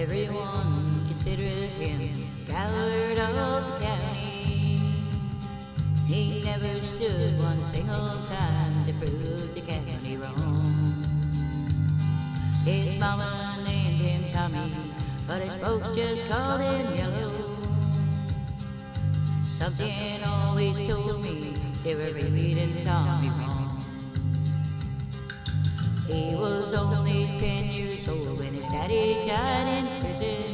Everyone considered him coward of the county. He never stood one single time to prove the county wrong. His mama named him Tommy, but his folks just called him Yellow. Something always told me they were reading Tommy wrong. He was only 10 years old when his daddy died in prison.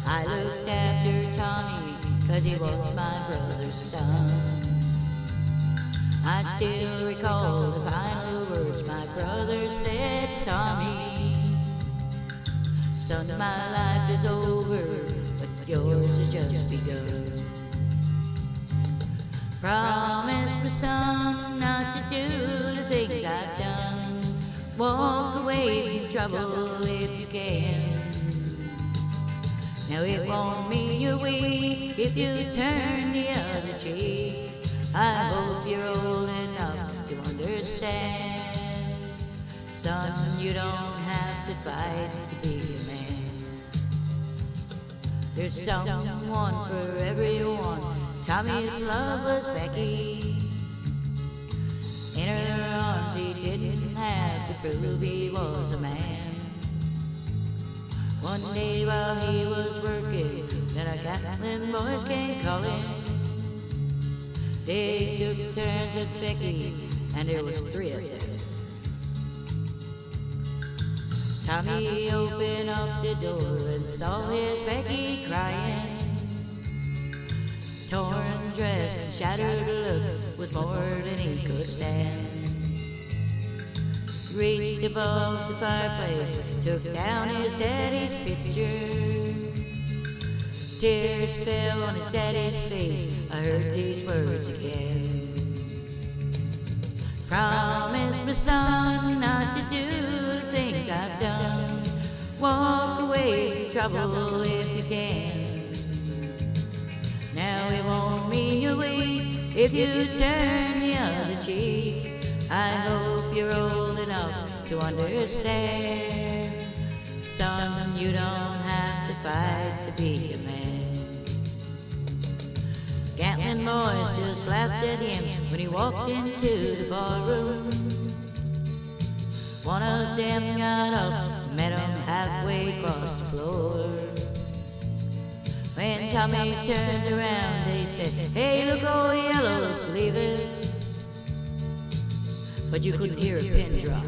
I looked after Tommy 'cause he was my brother's son. I still recall the final words my brother said to Tommy. Son, my life is over, but yours has just begun. Promise me, son, not to do the things I've done. Walk away from trouble if you can. Now it won't mean you're weak if you turn the other cheek. I hope you're old enough to understand. Son, you don't have to fight to be a man. There's someone for everyone. Tommy's love was Becky. In her arms he didn't have to prove he was a man. One day while he was working, then a Catlin boys came calling. They took turns at Becky, and there was 3 of them. Tommy opened up the door and saw his Becky crying. Torn dress and shattered look was more than he could stand. Reached above the fireplace, took down his daddy's picture. Tears fell on his daddy's face, I heard these words again. Promise me, son, not to do the things I've done. Walk away from trouble if you can. Now it won't mean you're weak if you turn the other cheek. I hope you're old enough to understand. Son, you don't have to fight to be a man. Gatlin boys just laughed at him when he walked into the barroom. One of them got up, met him halfway across the floor. When Tommy turned around, they said, "Hey, look, old Yellow's leaving." But you couldn't hear a pin drop.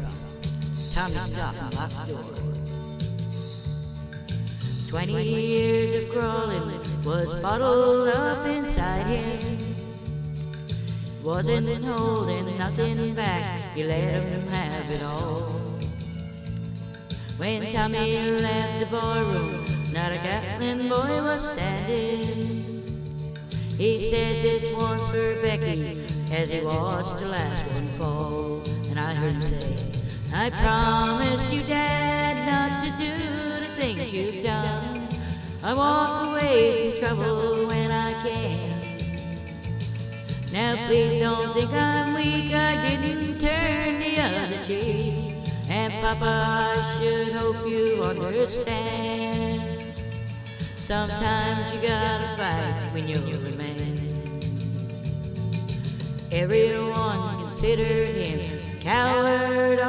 Tommy stopped and locked the door. 20 years of crawling was bottled up inside him. Wasn't holding nothing back, he let him have it all. When Tommy left the barroom, not a Catlin boy was standing. He said, "This one's for Becky," as he watched the last one fall. And I heard him say, "I promised you, Dad, not to do the things you've done. I walk away from trouble when I can. Now please don't think I'm weak, I didn't turn the other cheek. And Papa, I should hope you understand. Sometimes you gotta fight when you're a man." Everyone considered him coward